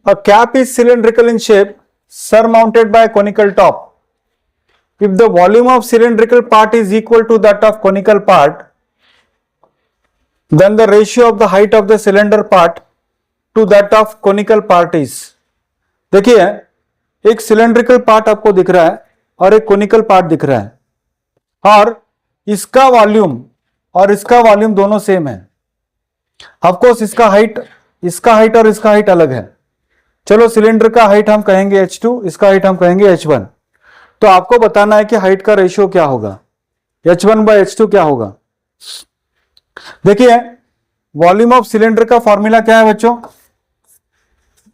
A cap is cylindrical in shape, surmounted by a conical top. If the volume of cylindrical part is equal to that of conical part, then the ratio of the height of the cylinder part to that of conical part is. देखिए एक cylindrical part आपको दिख रहा है और एक conical part दिख रहा है और इसका वॉल्यूम और इसका वॉल्यूम दोनों सेम है. ऑफ कोर्स इसका हाइट और इसका हाइट अलग है. चलो सिलेंडर का हाइट हम कहेंगे h2, इसका हाइट हम कहेंगे h1. तो आपको बताना है कि हाइट का रेशियो क्या होगा, h1/h2 क्या होगा. देखिए वॉल्यूम ऑफ सिलेंडर का फॉर्मूला क्या है बच्चों?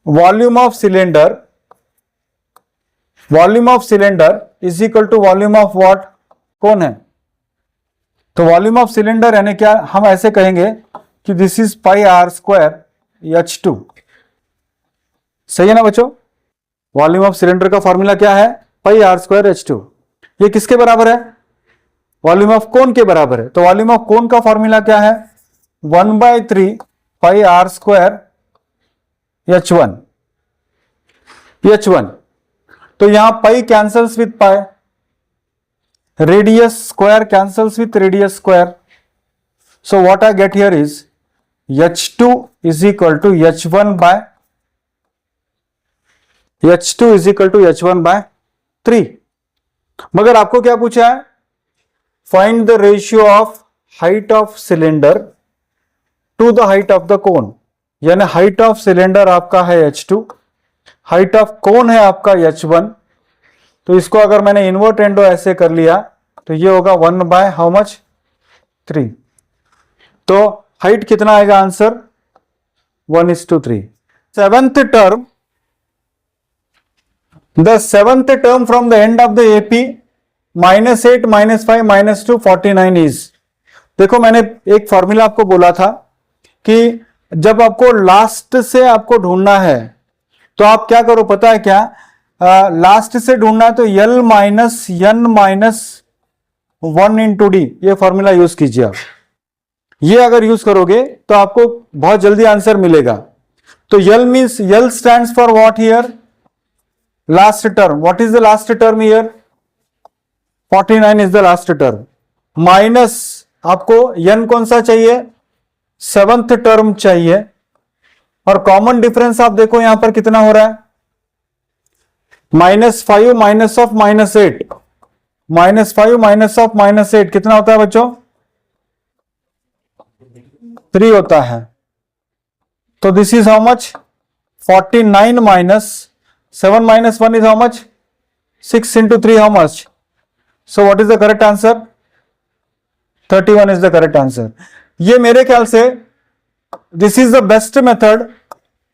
Volume of cylinder is equal to volume of what? कौन है? तो वॉल्यूम ऑफ सिलेंडर यानी क्या, हम ऐसे कहेंगे कि this is pi r square h2. सही है ना बच्चों? वॉल्यूम ऑफ सिलेंडर का फॉर्मूला क्या है? Pi r square h2. ये किसके बराबर है? वॉल्यूम ऑफ कोन के बराबर है. तो वॉल्यूम ऑफ कोन का फॉर्मूला क्या है? 1/3 पाई आर स्क्वायर h1. तो यहां pi cancels with pi, radius square cancels with radius square. So what I get here is h2 is equal to h1/3. मगर आपको क्या पूछा है? Find the ratio of height of cylinder to the height of the cone. यानी height of cylinder आपका है h2, height of cone है आपका h1. तो इसको अगर मैंने इन्वर्ट एंडो ऐसे कर लिया तो ये होगा 1/3. तो हाइट कितना आएगा? Answer 1:3. The seventh term from the end of the AP -8 -5 -2 49 is. देखो मैंने एक फॉर्मूला आपको बोला था कि जब आपको लास्ट से आपको ढूंढना है तो आप क्या करो पता है क्या? लास्ट से ढूंढना है तो L - N - 1 × D ये फॉर्मूला यूज कीजिए आप. ये अगर यूज करोगे तो आपको बहुत जल्दी आंसर मिलेगा. तो L means L stands for what here? Last term. What is the last term here? 49 is the last term. Minus आपको n कौन सा चाहिए? 7th टर्म चाहिए. और कॉमन डिफरेंस आप देखो यहां पर कितना हो रहा है? -5 माइनस ऑफ -8. -5 माइनस ऑफ -8 कितना होता है बच्चों? 3 होता है. तो this is how much? 49 minus 7 minus 1 is how much? 6 into 3 how much? So what is the correct answer? 31 is the correct answer. ये मेरे ख्याल से this is the best method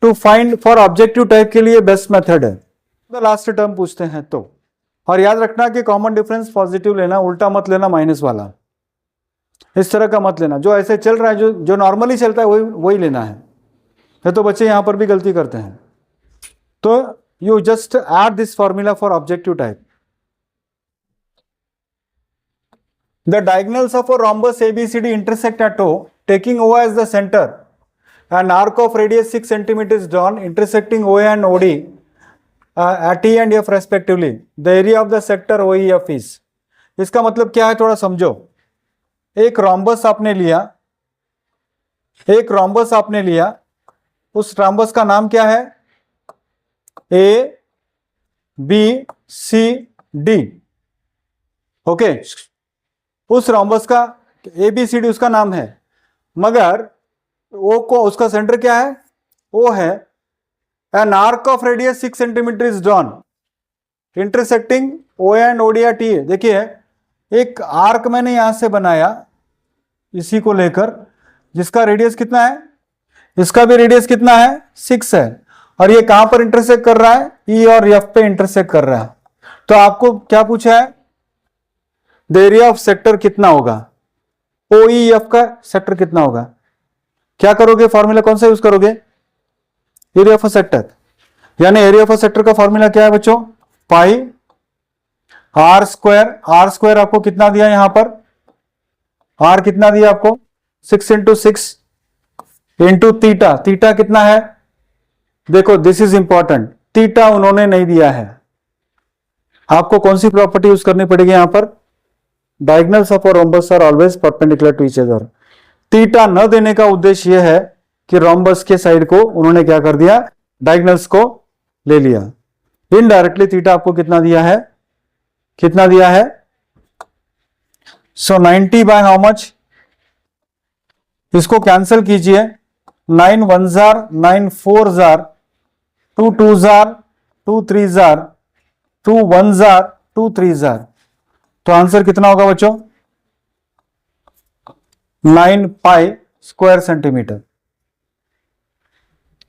to find for objective type के लिए best method है. The last term पूछते हैं तो. और याद रखना कि कॉमन डिफरेंस पॉजिटिव लेना, उल्टा मत लेना माइनस वाला. इस तरह का मत लेना. जो ऐसे चल रहा है, जो नॉर्मली चलता है वही लेना है. तो बच्चे यहां पर भी गलती करते हैं. तो you just add this formula for objective type. The diagonals of a rhombus ABCD intersect at O, taking O as the center. An arc of radius 6 cm is drawn intersecting OA and OD at E and F respectively. The area of the sector OEF is. इसका मतलब क्या है थोड़ा समझो. एक rhombus आपने लिया, उस rhombus का नाम क्या है? A B C D. Okay, उस रोम्बस का ABCD उसका नाम है. मगर O को उसका सेंटर क्या है? O है. An arc of radius 6 cm is drawn intersecting OA and OD at E. देखिए एक आर्क मैंने यहां से बनाया इसी को लेकर, जिसका रेडियस कितना है? इसका भी रेडियस कितना है? 6 है. और ये कहां पर इंटरसेक्ट कर रहा है? ई और एफ पे इंटरसेक्ट कर रहा है. तो आपको क्या पूछा है? द एरिया ऑफ सेक्टर कितना होगा? OEF का सेक्टर कितना होगा? क्या करोगे? फॉर्मूला कौन सा यूज करोगे? Area of sector. यानी एरिया ऑफ सेक्टर का फॉर्मूला क्या है बच्चों? पाई आर स्क्वायर. आर स्क्वायर आपको कितना दिया यहां पर? आर कितना दिया आपको? 6 × 6 इंटू थीटा. थीटा कितना है? देखो दिस इज इंपॉर्टेंट, थीटा उन्होंने नहीं दिया है, आपको कौन सी प्रॉपर्टी यूज करनी पड़ेगी यहां पर, diagonals of a rhombus are always perpendicular to each other. Theta न देने का उद्देश्य यह है कि रोम्बस के साइड को उन्होंने क्या कर दिया, डायगोनल्स को ले लिया। इनडायरेक्टली थीटा आपको कितना दिया है, कितना दिया है, सो 90 बाय हाउ मच, इसको कैंसिल कीजिए, 9 1 jar, 9 4 jar, 2 2 jar, 2 3 jar, 2 1 jar, 2 3 jar, तो आंसर कितना होगा बच्चों, 9 पाई स्क्वायर सेंटीमीटर।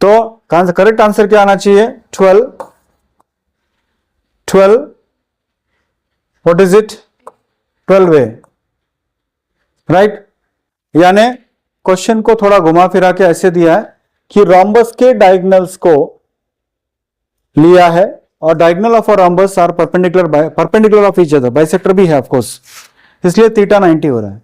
तो करेक्ट आंसर क्या आना चाहिए, 12 व्हाट इज इट, 12 राइट। यानी क्वेश्चन को थोड़ा घुमा फिरा के ऐसे दिया है कि रोम्बस के डायगोनल्स को लिया है और diagonal of a rhombus are perpendicular of each other, bisector भी है ऑफ कोर्स, इसलिए थीटा 90 हो रहा है।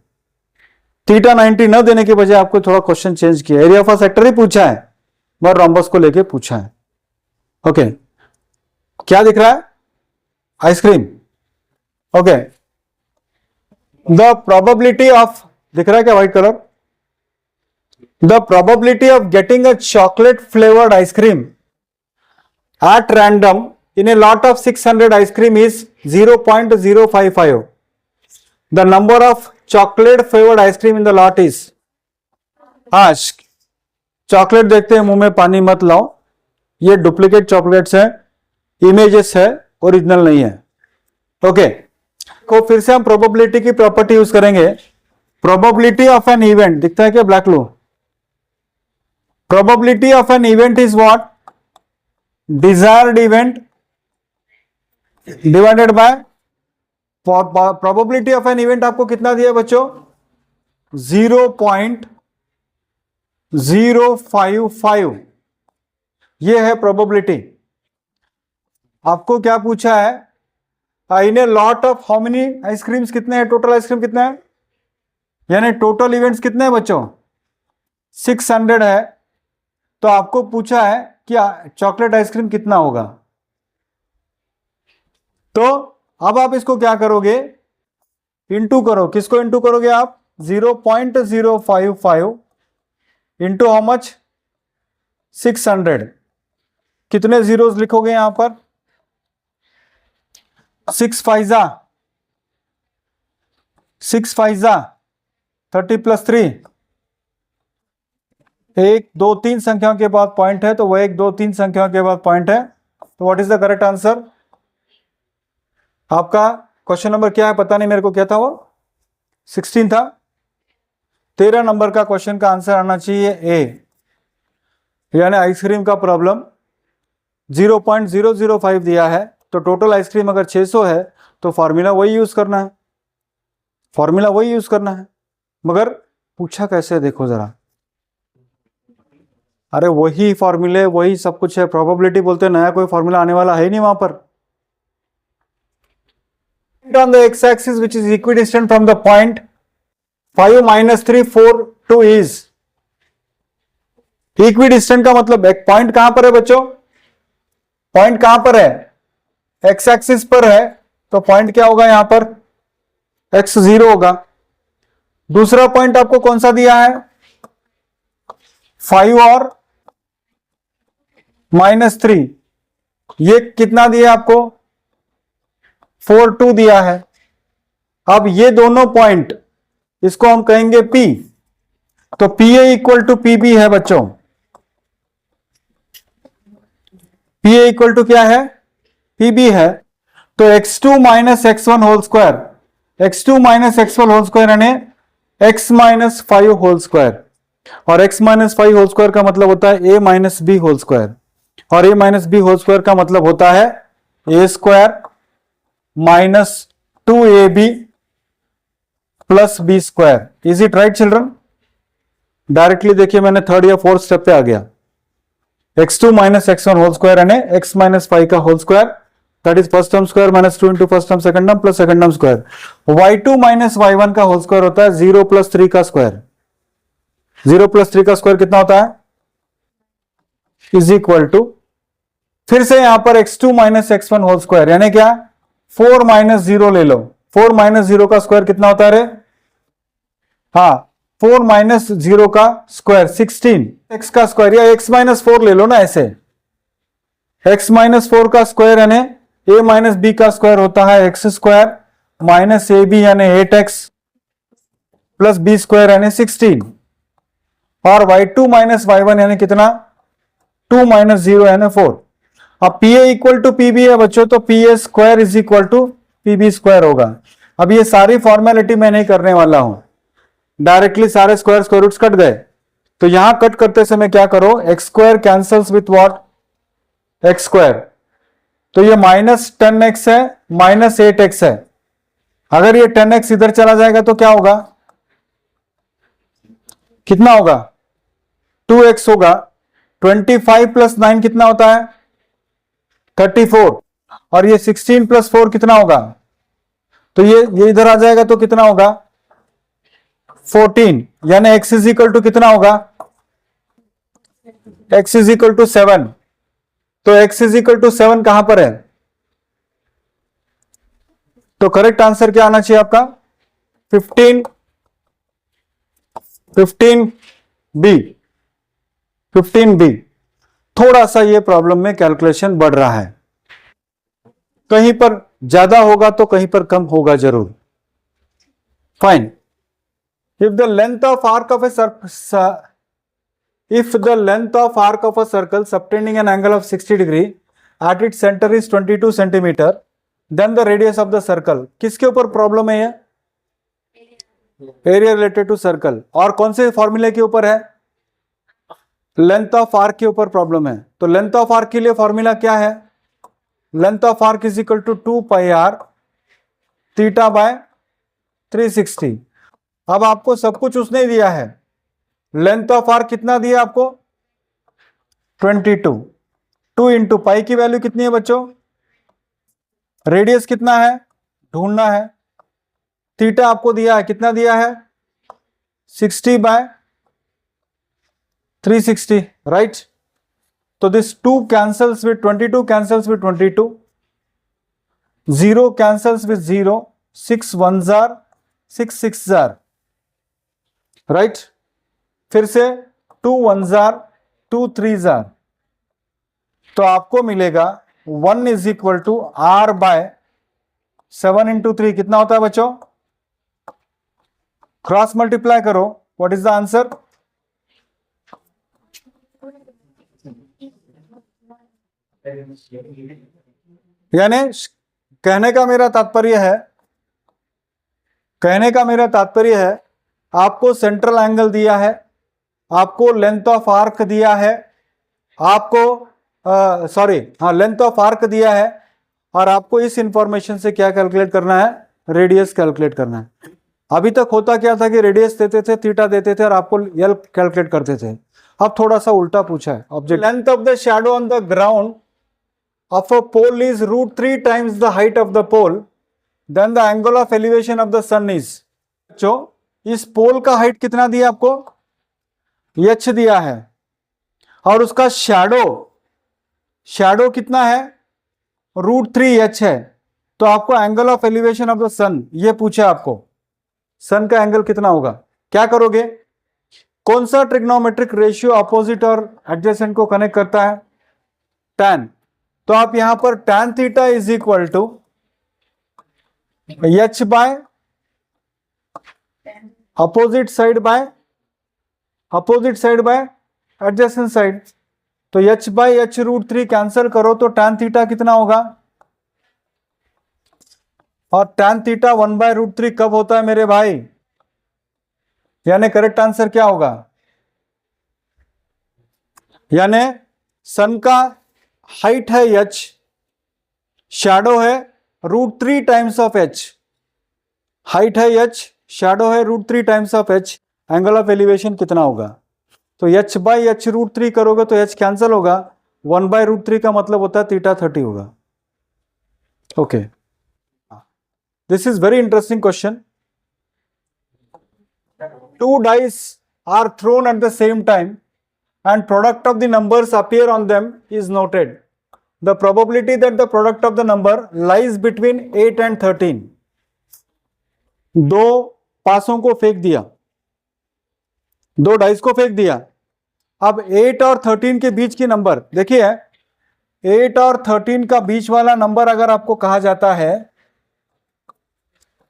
थीटा 90 न देने के बजाय आपको थोड़ा क्वेश्चन चेंज किया, एरिया ऑफ अ सेक्टर ही पूछा है और रोम्बस को लेके पूछा है। ओके क्या दिख रहा है, ice cream. Okay the probability of, दिख रहा है क्या white colour, the probability of getting a chocolate flavoured ice cream at random in a lot of 600 ice cream is 0.055. The number of chocolate flavored ice cream in the lot is, हाँ chocolate देखते हैं मुंह में पानी मत लाओ, ये duplicate chocolates हैं, इमेजेस है, ओरिजिनल नहीं है। ओके को फिर से हम प्रोबेबिलिटी की प्रॉपर्टी यूज करेंगे, प्रोबेबिलिटी ऑफ एन इवेंट, दिखता है क्या black low, probability of an event is what, desired event divided by probability of an event, आपको कितना दिया बच्चों, 0.055, ये है प्रोबेबिलिटी। आपको क्या पूछा है, in a lot of how many ice creams, कितने हैं टोटल आइसक्रीम कितने हैं, यानी टोटल इवेंट्स कितने हैं बच्चों, 600 है, तो आपको पूछा है कि चॉकलेट आइसक्रीम कितना होगा। तो अब आप इसको क्या करोगे, इंटू करो, किसको इंटू करोगे आप, 0.055 इंटू हाउ मच, 600, कितने जीरोस लिखोगे यहां पर, 6 5 30 + 3, 1 2 3 संख्याओं के बाद पॉइंट है, तो वह 1 2 3 संख्याओं के बाद पॉइंट है, तो what is the correct answer. आपका क्वेश्चन नंबर क्या है पता नहीं मेरे को, क्या था वो, 16 था, 13 नंबर का क्वेश्चन का आंसर आना चाहिए ए, यानी आइसक्रीम का प्रॉब्लम 0.005 दिया है, तो टोटल आइसक्रीम अगर 600 है तो फॉर्मूला वही यूज करना है, फॉर्मूला वही यूज करना है, मगर पूछा कैसे देखो जरा, अरे वही फॉर्मूले वही सब कुछ है, प्रोबेबिलिटी बोलते नया कोई फॉर्मूला आने वाला है नहीं वहां पर। On the x axis which is equidistant from the point 5 - 3 4 2 is, equidistant का मतलब एक पॉइंट कहां पर है बच्चों, पॉइंट कहां पर है, एक्स एक्सिस पर है, तो पॉइंट क्या होगा यहां पर, x0 होगा। दूसरा पॉइंट आपको कौन सा दिया है, 5 और -3, ये कितना दिया आपको, 4 2 दिया है। अब ये दोनों पॉइंट, इसको हम कहेंगे P, तो PA = PB है बच्चों, PA = क्या है, PB है, तो x2 - x1 whole square, x2 - x1 whole square यानी x - 5 होल स्क्वायर, और x - 5 होल स्क्वायर का मतलब होता है a - b होल स्क्वायर, और a - b होल स्क्वायर का मतलब होता है a² - 2ab + b²। Is it right children, directly देखिए मैंने थर्ड या फोर्थ स्टेप पे आ गया, x2 - x1 होल स्क्वायर यानी x - 5 का whole square, that is first term square -2 into first term second term plus second term square, y2 - y1 का whole square होता है 0 + 3 का स्क्वायर, 0 + 3 का स्क्वायर कितना होता है इज इक्वल टू, फिर से यहां पर x2 minus x1 whole square, यानी क्या 4 माइनस 0 ले लो। 4 माइनस 0 का स्क्वायर कितना होता है रे? हाँ, 4 माइनस 0 का स्क्वायर 16, x का स्क्वायर, या x माइनस 4 ले लो ना, ऐसे x माइनस 4 का स्क्वायर यानी a माइनस बी का स्क्वायर होता है x square minus A B यानी 8x प्लस बी स्क्वायर यानी 16, और y2 माइनस y1 यानी कितना 2 माइनस 0 यानी 4। अब P A equal to P B है बच्चों, तो P A square is equal to P B square होगा। अब ये सारी फॉर्मेलिटी मैं नहीं करने वाला हूं, डायरेक्टली सारे स्क्वायर स्क्वायर रूट्स कट गए। तो यहां कट करते समय क्या करो, x square cancels with what, x square, तो ये माइनस 10x है माइनस 8x है। अगर ये 10x इधर चला जाएगा तो क्या होगा, कितना होगा 2x होगा। 25 प्लस 9 कितना होता है 34, और ये 16 प्लस 4 कितना होगा, तो ये इधर आ जाएगा तो कितना होगा 14, यानी x इज इक्वल टू कितना होगा, x इज इक्वल टू 7। तो x इज इक्वल टू 7 कहां पर है, तो करेक्ट आंसर क्या आना चाहिए आपका 15 बी। थोड़ा सा ये प्रॉब्लम में कैलकुलेशन बढ़ रहा है, कहीं पर ज्यादा होगा तो कहीं पर कम होगा जरूर। Fine. If the length of arc of a circle subtending an angle of 60 degree at its center is 22 centimeter, then the radius of the circle, किसके ऊपर प्रॉब्लम है ये, एरिया रिलेटेड टू सर्कल, और कौन से फॉर्मूले के ऊपर है, लेंथ ऑफ आर्क के ऊपर प्रॉब्लम है। तो लेंथ ऑफ आर्क के लिए फॉर्मूला क्या है, length of arc is equal to 2 pi r theta by 360। अब आपको सब कुछ उसने दिया है, लेंथ ऑफ आर्क कितना दिया आपको 22, 2 इंटू पाई की वैल्यू कितनी है बच्चों, रेडियस कितना है ढूंढना है, थीटा आपको दिया है कितना दिया है 60 बाय 360, राइट। तो this 2 cancels with 22 cancels with 22, 0 cancels with 0, 6 1s are 6 6s are, right. फिर से 2 1s are 2 3s are, तो आपको मिलेगा 1 is equal to r by 7 into 3 कितना होता है बच्चों, क्रॉस मल्टीप्लाई करो, व्हाट इज द आंसर, यानी कहने का मेरा तात्पर्य है आपको सेंट्रल एंगल दिया है, आपको लेंथ ऑफ आर्क दिया है, आपको लेंथ ऑफ आर्क दिया है, और आपको इस इंफॉर्मेशन से क्या कैलकुलेट करना है, रेडियस कैलकुलेट करना है। अभी तक होता क्या था कि रेडियस देते थे, थीटा देते थे, और आपको यल कैलकुलेट करते थे। अब थोड़ा सा उल्टा पूछा है object, length of the shadow on the ground of a pole is √3 times the height of the pole, then the angle of elevation of the sun is, जो इस पोल का हाइट कितना दिया आपको, h दिया है, और उसका शैडो कितना है √3h है, तो आपको angle of elevation of the sun ये पूछा आपको, सन का एंगल कितना होगा, क्या करोगे, कौन सा ट्रिग्नोमेट्रिक रेशियो अपोजिट और एडजेसेंट को कनेक्ट करता है, tan। तो आप यहां पर tan theta is equal to h by opposite side by adjacent side, तो h बाय h √3 कैंसिल करो तो tan थीटा कितना होगा, और tan थीटा 1 बाय √3 कब होता है मेरे भाई, यानी करेक्ट आंसर क्या होगा, यानी सन का हाइट है h, शैडो है √3 टाइम्स ऑफ h, हाइट है h, शैडो है √3 times of h, angle of elevation कितना होगा, तो h बाई h √3 करोगे तो h कैंसिल होगा, 1 बाय √3 का मतलब होता है थीटा 30 होगा। Okay, this is very interesting question. 2 dice are thrown at the same time and product of the numbers appear on them is noted. The probability that the product of the number lies between 8 and 13. दो पासों को फेंक दिया, दो dice को फेंक दिया। अब 8 और 13 के बीच की नंबर देखिए, 8 और 13 का बीच वाला नंबर अगर आपको कहा जाता है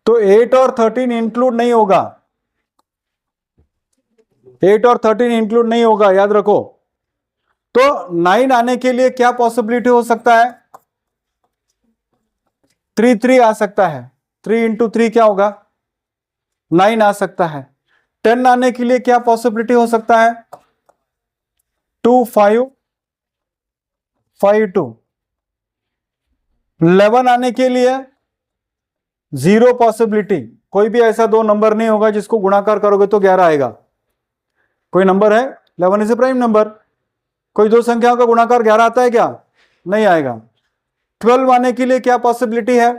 तो 8 और 13 इंक्लूड नहीं होगा, 8 और 13 इंक्लूड नहीं होगा, याद रखो। तो 9 आने के लिए क्या पॉसिबिलिटी हो सकता है? 3 आ सकता है, 3 इंटू 3 क्या होगा? 9 आ सकता है। 10 आने के लिए क्या पॉसिबिलिटी हो सकता है? 2 5 5 2। 11 आने के लिए 0 पॉसिबिलिटी, कोई भी ऐसा दो नंबर नहीं होगा जिसको गुणाकार करोगे तो 11 आएगा। कोई नंबर है, 11 इज ए प्राइम नंबर, कोई दो संख्याओं का गुणाकार 11 आता है क्या? नहीं आएगा। 12 आने के लिए क्या पॉसिबिलिटी है?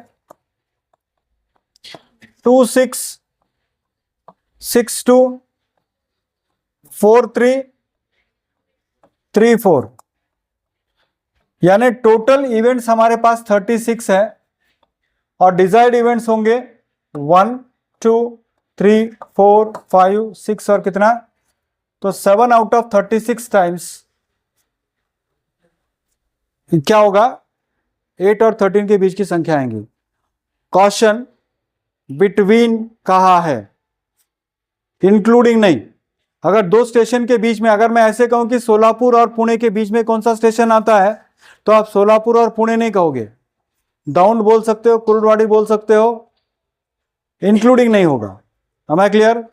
2 6 6 2 4 3 3 4, यानी टोटल इवेंट्स हमारे पास 36 है और डिजायर्ड इवेंट्स होंगे 1 2 3 4 5 6 और कितना? तो 7 आउट ऑफ 36 टाइम्स क्या होगा? 8 और 13 के बीच की संख्या आएंगी। कॉशन, बिटवीन कहा है, इंक्लूडिंग नहीं। अगर दो स्टेशन के बीच में, अगर मैं ऐसे कहूं कि सोलापुर और पुणे के बीच में कौन सा स्टेशन आता है, तो आप सोलापुर और पुणे नहीं कहोगे, दाउंड बोल सकते हो, कुर्डवाड़ी बोल सकते हो, इंक्लूडिंग नहीं होगा। am I clear?